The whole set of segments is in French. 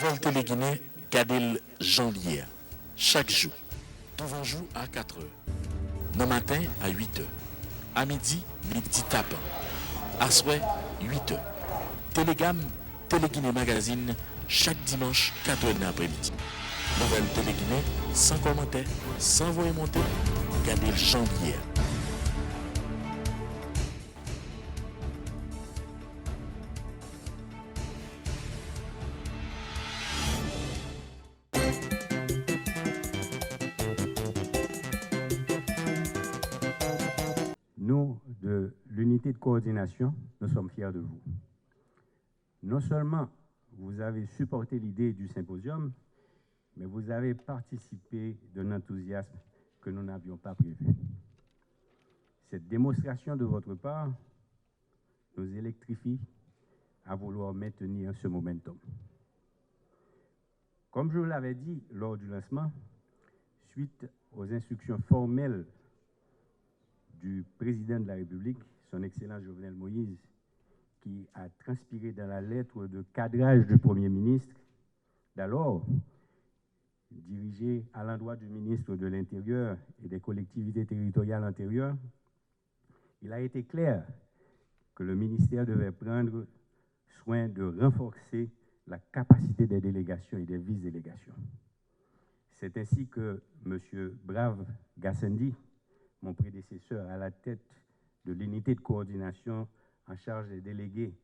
Nouvelle Téléguinée, Kadel Janvier. Chaque jour. Devant jour à 4 heures. Le matin à 8 heures. À midi, midi tapant. À soir, 8 heures. Télégamme, Téléguinée Magazine, chaque dimanche, 4 heures d'après-midi. Nouvelle Téléguinée, sans commentaire, sans voix monter, Kadel Janvier. Nous, de l'unité de coordination, nous sommes fiers de vous. Non seulement vous avez supporté l'idée du symposium, mais vous avez participé d'un enthousiasme que nous n'avions pas prévu. Cette démonstration de votre part nous électrifie à vouloir maintenir ce momentum. Comme je vous l'avais dit lors du lancement, suite aux instructions formelles du président de la République, son Excellence Jovenel Moïse, qui a transpiré dans la lettre de cadrage du Premier ministre d'alors, dirigée à l'endroit du ministre de l'Intérieur et des collectivités territoriales antérieures, il a été clair que le ministère devait prendre soin de renforcer la capacité des délégations et des vice-délégations. C'est ainsi que M. Brave Gassendi, mon prédécesseur à la tête de l'unité de coordination en charge des délégués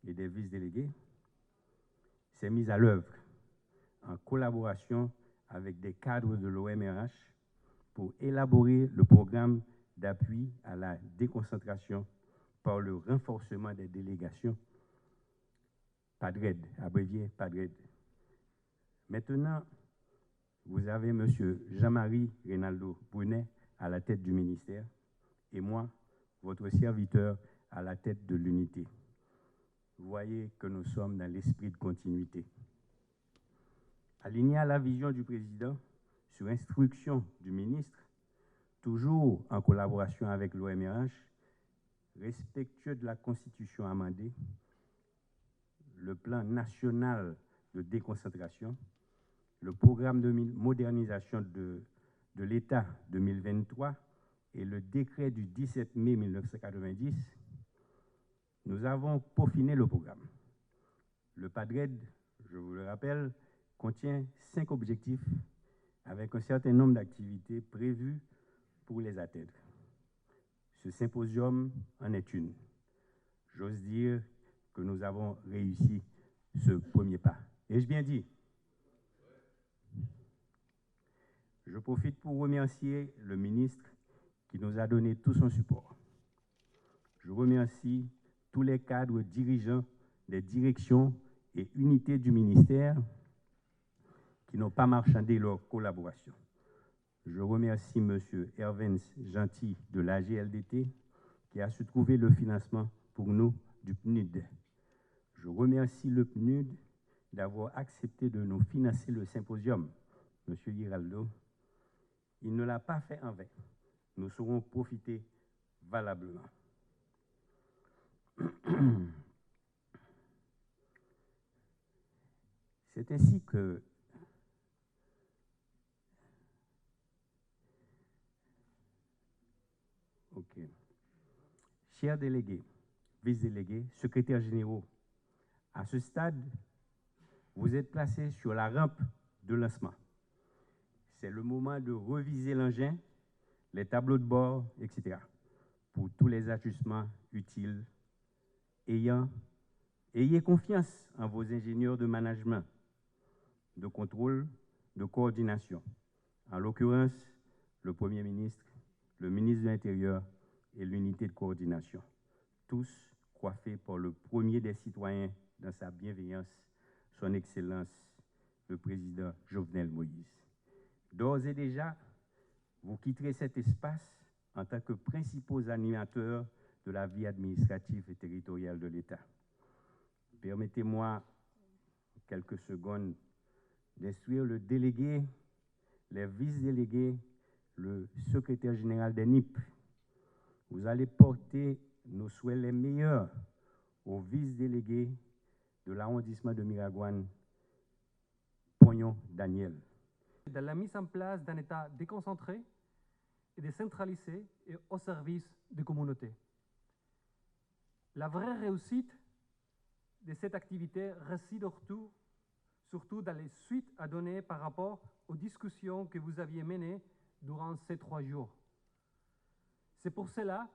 et des vice-délégués, s'est mis à l'œuvre en collaboration avec des cadres de l'OMRH pour élaborer le programme d'appui à la déconcentration par le renforcement des délégations PADRED, abrévié PADRED. Maintenant, vous avez M. Jean-Marie Reynaldo Brunet à la tête du ministère et moi, votre serviteur, à la tête de l'unité. Vous voyez que nous sommes dans l'esprit de continuité. Aligné à la vision du président, sur instruction du ministre, toujours en collaboration avec l'OMRH, respectueux de la Constitution amendée, le plan national de déconcentration, le programme de modernisation de l'État 2023 et le décret du 17 mai 1990, nous avons peaufiné le programme. Le PADRED, je vous le rappelle, contient 5 objectifs avec un certain nombre d'activités prévues pour les atteindre. Ce symposium en est une. J'ose dire que nous avons réussi ce premier pas. Ai-je bien dit? Je profite pour remercier le ministre qui nous a donné tout son support. Je remercie tous les cadres dirigeants des directions et unités du ministère qui n'ont pas marchandé leur collaboration. Je remercie M. Hervens Gentil de l'AGLDT qui a su trouver le financement pour nous du PNUD. Je remercie le PNUD d'avoir accepté de nous financer le symposium. M. Giraldo, il ne l'a pas fait en vain. Nous saurons profiter valablement. C'est ainsi que chers délégués, vice-délégués, secrétaires généraux, à ce stade, vous êtes placés sur la rampe de lancement. C'est le moment de reviser l'engin, les tableaux de bord, etc. pour tous les ajustements utiles. Ayez confiance en vos ingénieurs de management, de contrôle, de coordination. En l'occurrence, le Premier ministre, le ministre de l'Intérieur et l'unité de coordination. Tous coiffés par le premier des citoyens dans sa bienveillance, son Excellence, le président Jovenel Moïse. D'ores et déjà, vous quitterez cet espace en tant que principaux animateurs de la vie administrative et territoriale de l'État. Permettez-moi, quelques secondes, d'instruire le délégué, les vice-délégués, le secrétaire général des NIP. Vous allez porter nos souhaits les meilleurs aux vice-délégués de l'arrondissement de Miragouane Compagnon Daniel. De la mise en place d'un État déconcentré et décentralisé et au service des communautés. La vraie réussite de cette activité réside surtout dans les suites à donner par rapport aux discussions que vous aviez menées durant ces 3 jours. C'est pour cela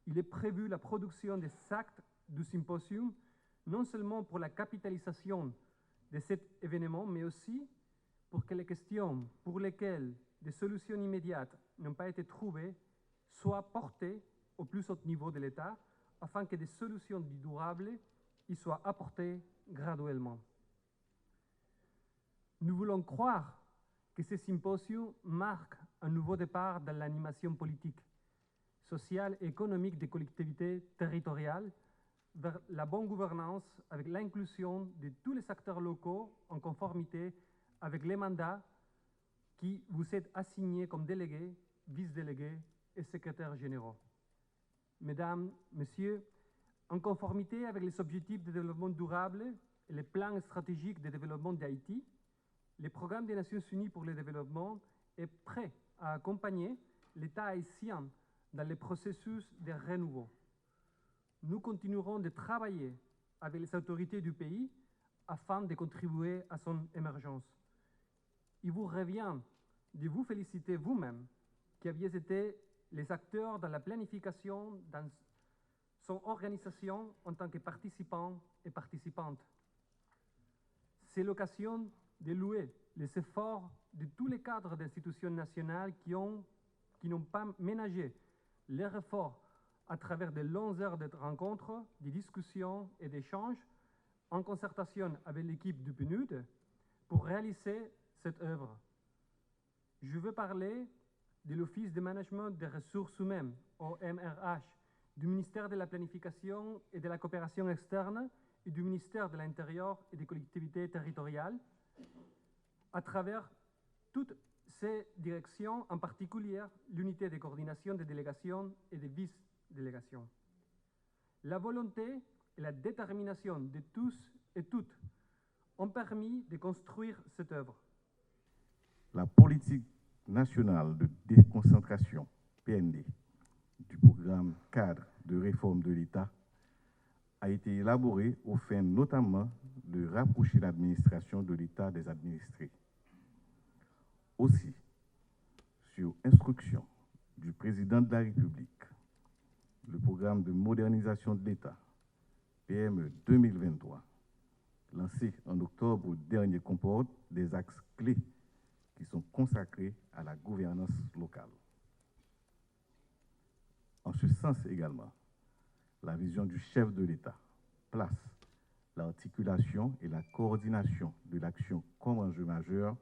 qu'il est prévu la production des actes du symposium, non seulement pour la capitalisation de cet événement, mais aussi pour que les questions pour lesquelles des solutions immédiates n'ont pas été trouvées soient portées au plus haut niveau de l'État, afin que des solutions durables y soient apportées graduellement. Nous voulons croire que ce symposium marque un nouveau départ dans l'animation politique, sociale et économique des collectivités territoriales vers la bonne gouvernance avec l'inclusion de tous les acteurs locaux en conformité avec les mandats qui vous êtes assignés comme délégués, vice-délégués et secrétaires généraux. Mesdames, Messieurs, en conformité avec les objectifs de développement durable et les plans stratégiques de développement d'Haïti, le programme des Nations Unies pour le développement est prêt à accompagner l'État haïtien dans le processus de renouveau. Nous continuerons de travailler avec les autorités du pays afin de contribuer à son émergence. Il vous revient de vous féliciter vous-même qui aviez été les acteurs dans la planification, dans son organisation en tant que participants et participantes. C'est l'occasion de louer les efforts de tous les cadres d'institutions nationales qui n'ont pas ménagé leurs efforts à travers de longues heures de rencontres, de discussions et d'échanges en concertation avec l'équipe du PNUD pour réaliser cette œuvre. Je veux parler de l'Office de management des ressources humaines, OMRH, du ministère de la Planification et de la Coopération externe et du ministère de l'Intérieur et des collectivités territoriales, à travers toutes ces directions, en particulier l'unité de coordination des délégations et des vice-délégations. La volonté et la détermination de tous et toutes ont permis de construire cette œuvre. La politique nationale de déconcentration, PND, du programme cadre de réforme de l'État a été élaborée aux fins notamment de rapprocher l'administration de l'État des administrés. Aussi, sur instruction du président de la République, le programme de modernisation de l'État, PME 2023, lancé en octobre dernier, comporte des axes clés qui sont consacrés à la gouvernance locale. En ce sens également, la vision du chef de l'État place l'articulation et la coordination de l'action comme enjeu majeur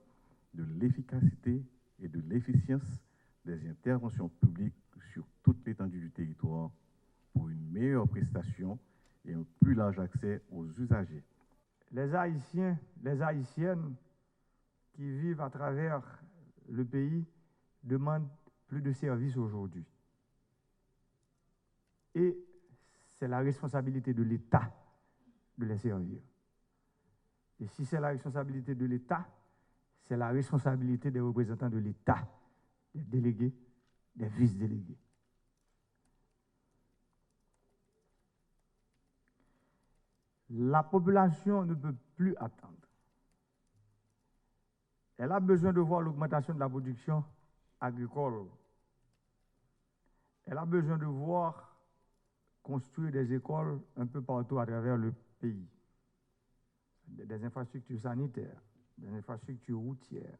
de l'efficacité et de l'efficience des interventions publiques sur toute l'étendue du territoire pour une meilleure prestation et un plus large accès aux usagers. Les Haïtiens, les Haïtiennes qui vivent à travers le pays demandent plus de services aujourd'hui. Et c'est la responsabilité de l'État de les servir. Et si c'est la responsabilité de l'État, c'est la responsabilité des représentants de l'État, des délégués, des vice-délégués. La population ne peut plus attendre. Elle a besoin de voir l'augmentation de la production agricole. Elle a besoin de voir construire des écoles un peu partout à travers le pays. Des infrastructures sanitaires, des infrastructures routières,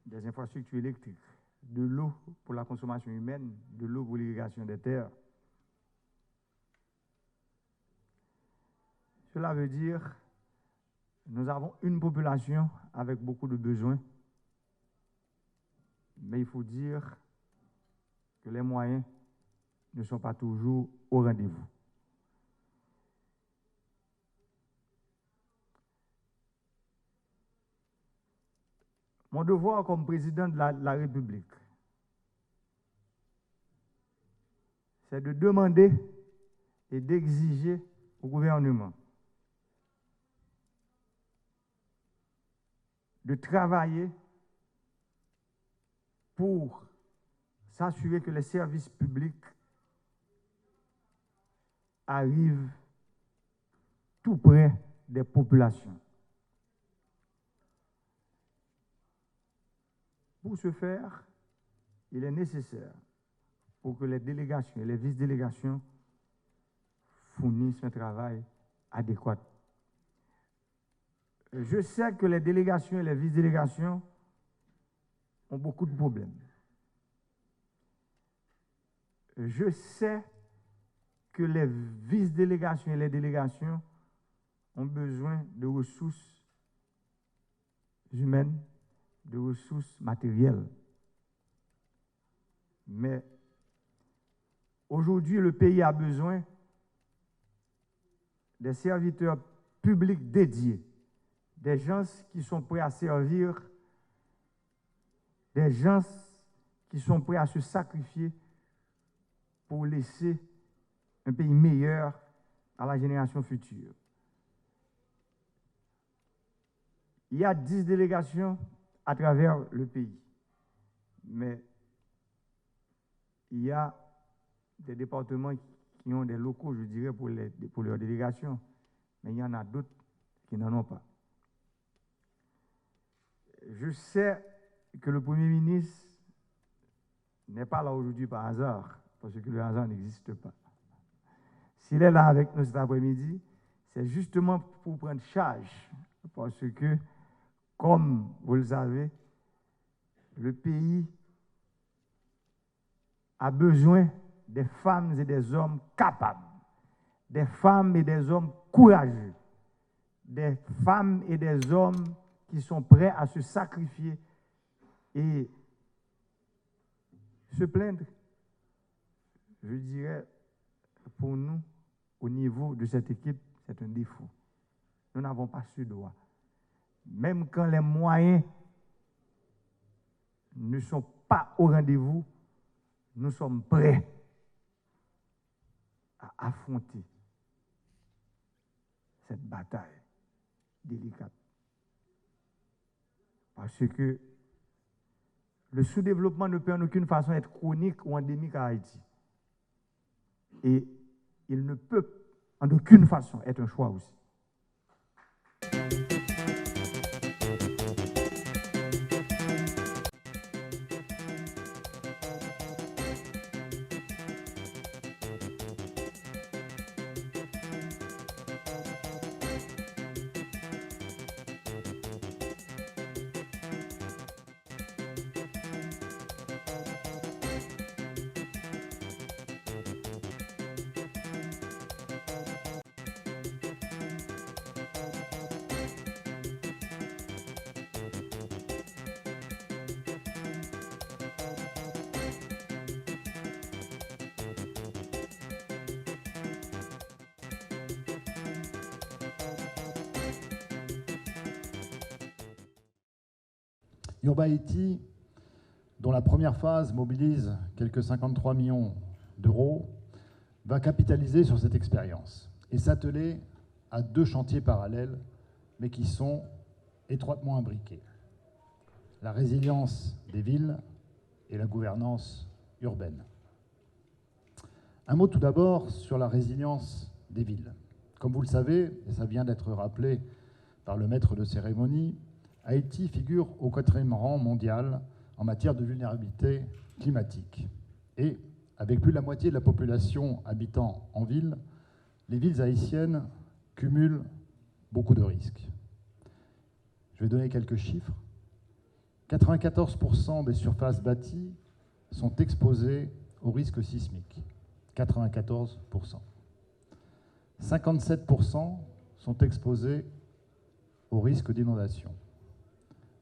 des infrastructures électriques, de l'eau pour la consommation humaine, de l'eau pour l'irrigation des terres. Cela veut dire que nous avons une population avec beaucoup de besoins, mais il faut dire que les moyens ne sont pas toujours au rendez-vous. Mon devoir comme président de la République, c'est de demander et d'exiger au gouvernement de travailler pour s'assurer que les services publics arrivent tout près des populations. Pour ce faire, il est nécessaire pour que les délégations et les vice-délégations fournissent un travail adéquat. Je sais que les délégations et les vice-délégations ont beaucoup de problèmes. Je sais que les vice-délégations et les délégations ont besoin de ressources humaines, de ressources matérielles. Mais aujourd'hui, le pays a besoin des serviteurs publics dédiés, des gens qui sont prêts à servir, des gens qui sont prêts à se sacrifier pour laisser un pays meilleur à la génération future. Il y a 10 délégations à travers le pays, mais il y a des départements qui ont des locaux, je dirais, pour leurs délégations, mais il y en a d'autres qui n'en ont pas. Je sais que le Premier ministre n'est pas là aujourd'hui par hasard, parce que le hasard n'existe pas. S'il est là avec nous cet après-midi, c'est justement pour prendre charge, parce que, comme vous le savez, le pays a besoin des femmes et des hommes capables, des femmes et des hommes courageux, des femmes et des hommes qui sont prêts à se sacrifier et se plaindre. Je dirais, pour nous, au niveau de cette équipe, c'est un défaut. Nous n'avons pas ce droit. Même quand les moyens ne sont pas au rendez-vous, nous sommes prêts à affronter cette bataille délicate. Parce que le sous-développement ne peut en aucune façon être chronique ou endémique à Haïti. Et il ne peut en aucune façon être un choix aussi. Urba Haïti, dont la première phase mobilise quelques 53 millions d'euros, va capitaliser sur cette expérience et s'atteler à 2 chantiers parallèles, mais qui sont étroitement imbriqués. La résilience des villes et la gouvernance urbaine. Un mot tout d'abord sur la résilience des villes. Comme vous le savez, et ça vient d'être rappelé par le maître de cérémonie, Haïti figure au 4e rang mondial en matière de vulnérabilité climatique. Et avec plus de la moitié de la population habitant en ville, les villes haïtiennes cumulent beaucoup de risques. Je vais donner quelques chiffres. 94% des surfaces bâties sont exposées au risque sismique. 94%. 57% sont exposés au risque d'inondation.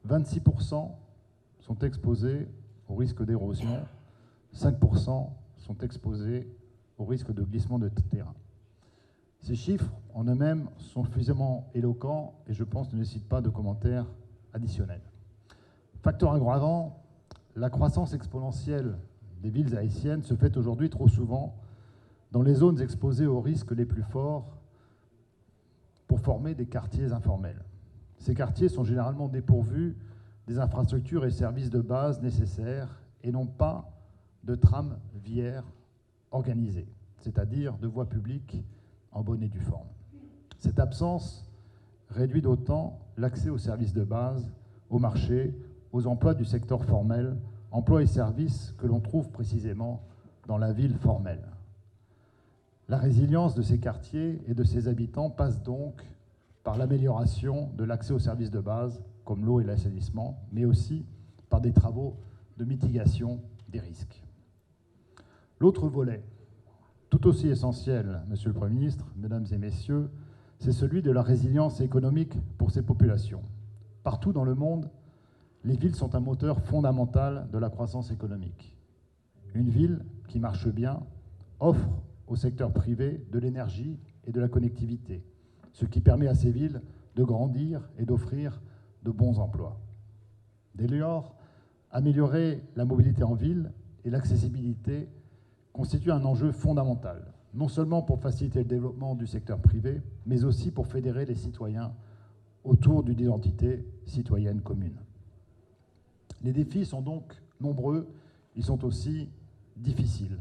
26% sont exposés au risque d'érosion, 5% sont exposés au risque de glissement de terrain. Ces chiffres, en eux-mêmes, sont suffisamment éloquents et je pense ne nécessitent pas de commentaires additionnels. Facteur aggravant, la croissance exponentielle des villes haïtiennes se fait aujourd'hui trop souvent dans les zones exposées aux risques les plus forts pour former des quartiers informels. ces quartiers sont généralement dépourvus des infrastructures et services de base nécessaires et n'ont pas de tram viaire organisé, c'est-à-dire de voies publiques en bonne et due forme. Cette absence réduit d'autant l'accès aux services de base, au marché, aux emplois du secteur formel, emplois et services que l'on trouve précisément dans la ville formelle. La résilience de ces quartiers et de ses habitants passe donc par l'amélioration de l'accès aux services de base, comme l'eau et l'assainissement, mais aussi par des travaux de mitigation des risques. L'autre volet, tout aussi essentiel, Monsieur le Premier ministre, Mesdames et Messieurs, c'est celui de la résilience économique pour ces populations. Partout dans le monde, les villes sont un moteur fondamental de la croissance économique. Une ville qui marche bien offre au secteur privé de l'énergie et de la connectivité, ce qui permet à ces villes de grandir et d'offrir de bons emplois. Dès lors, améliorer la mobilité en ville et l'accessibilité constitue un enjeu fondamental, non seulement pour faciliter le développement du secteur privé, mais aussi pour fédérer les citoyens autour d'une identité citoyenne commune. Les défis sont donc nombreux, ils sont aussi difficiles.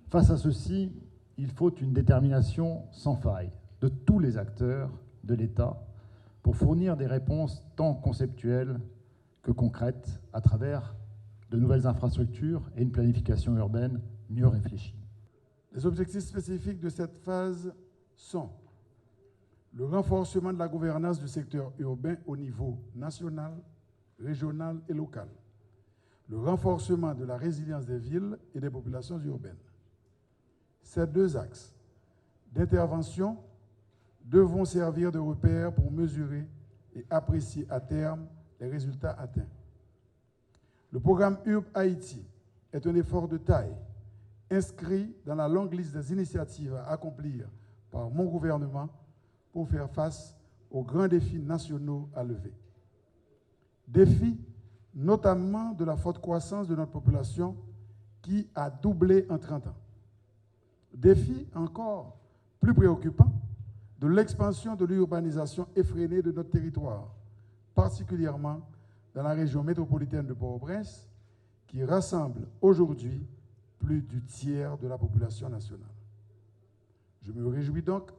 Face à ceci, il faut une détermination sans faille de tous les acteurs de l'État pour fournir des réponses tant conceptuelles que concrètes à travers de nouvelles infrastructures et une planification urbaine mieux réfléchie. Les objectifs spécifiques de cette phase sont le renforcement de la gouvernance du secteur urbain au niveau national, régional et local, le renforcement de la résilience des villes et des populations urbaines. Ces deux axes d'intervention devront servir de repères pour mesurer et apprécier à terme les résultats atteints. Le programme URB Haïti est un effort de taille inscrit dans la longue liste des initiatives à accomplir par mon gouvernement pour faire face aux grands défis nationaux à lever. Défis notamment de la forte croissance de notre population qui a doublé en 30 ans. Défi encore plus préoccupant de l'expansion de l'urbanisation effrénée de notre territoire, particulièrement dans la région métropolitaine de Port-au-Prince, qui rassemble aujourd'hui plus du tiers de la population nationale. Je me réjouis donc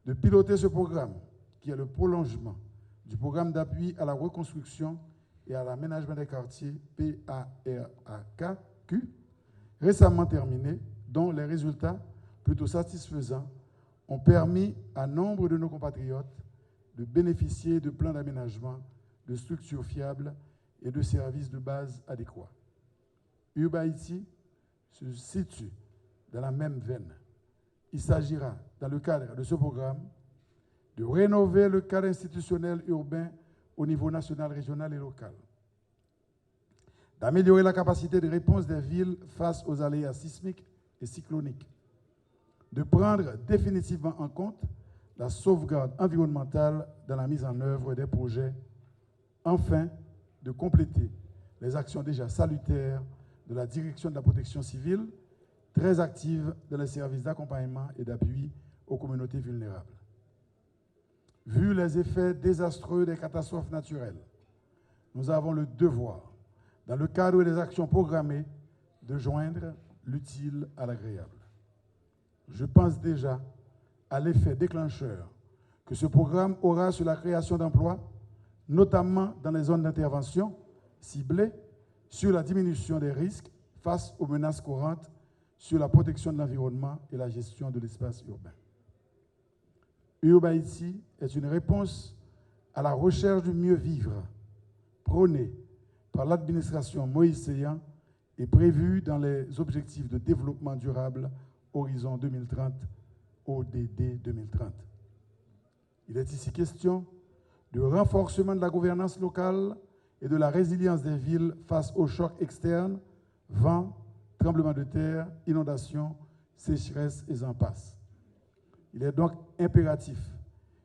de piloter ce programme, qui est le prolongement du programme d'appui à la reconstruction et à l'aménagement des quartiers PARAQ, récemment terminé, dont les résultats plutôt satisfaisants ont permis à nombre de nos compatriotes de bénéficier de plans d'aménagement, de structures fiables et de services de base adéquats. URB Haïti se situe dans la même veine. Il s'agira, dans le cadre de ce programme, de rénover le cadre institutionnel urbain au niveau national, régional et local, d'améliorer la capacité de réponse des villes face aux aléas sismiques et cycloniques, de prendre définitivement en compte la sauvegarde environnementale dans la mise en œuvre des projets, enfin de compléter les actions déjà salutaires de la Direction de la protection civile, très active dans les services d'accompagnement et d'appui aux communautés vulnérables. Vu les effets désastreux des catastrophes naturelles, nous avons le devoir, dans le cadre des actions programmées, de joindre l'utile à l'agréable. Je pense déjà à l'effet déclencheur que ce programme aura sur la création d'emplois, notamment dans les zones d'intervention ciblées, sur la diminution des risques face aux menaces courantes, sur la protection de l'environnement et la gestion de l'espace urbain. URB Haïti est une réponse à la recherche du mieux vivre, prônée par l'administration Moïse Séyan et prévue dans les objectifs de développement durable Horizon 2030, ODD 2030. Il est ici question de renforcement de la gouvernance locale et de la résilience des villes face aux chocs externes, vents, tremblements de terre, inondations, sécheresses et j'en passe. Il est donc impératif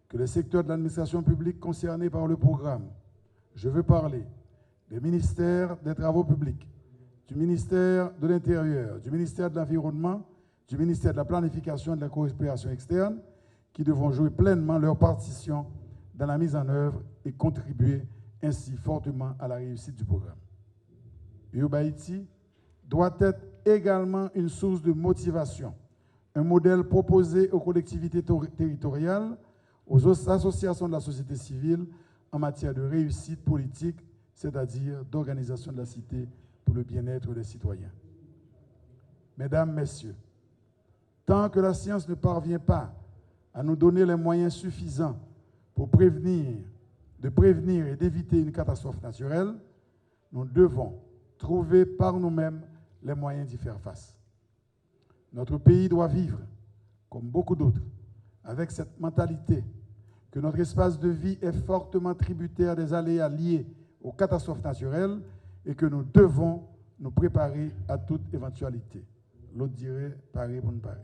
que les secteurs de l'administration publique concernés par le programme, je veux parler des ministères des Travaux publics, du ministère de l'Intérieur, du ministère de l'Environnement, du ministère de la Planification et de la Coopération externe, qui devront jouer pleinement leur partition dans la mise en œuvre et contribuer ainsi fortement à la réussite du programme. Urba Haïti doit être également une source de motivation, un modèle proposé aux collectivités territoriales, aux associations de la société civile en matière de réussite politique, c'est-à-dire d'organisation de la cité pour le bien-être des citoyens. Mesdames, Messieurs, tant que la science ne parvient pas à nous donner les moyens suffisants pour prévenir et d'éviter une catastrophe naturelle, nous devons trouver par nous-mêmes les moyens d'y faire face. Notre pays doit vivre, comme beaucoup d'autres, avec cette mentalité que notre espace de vie est fortement tributaire des aléas liés aux catastrophes naturelles et que nous devons nous préparer à toute éventualité. L'autre dirait parer pour ne parer.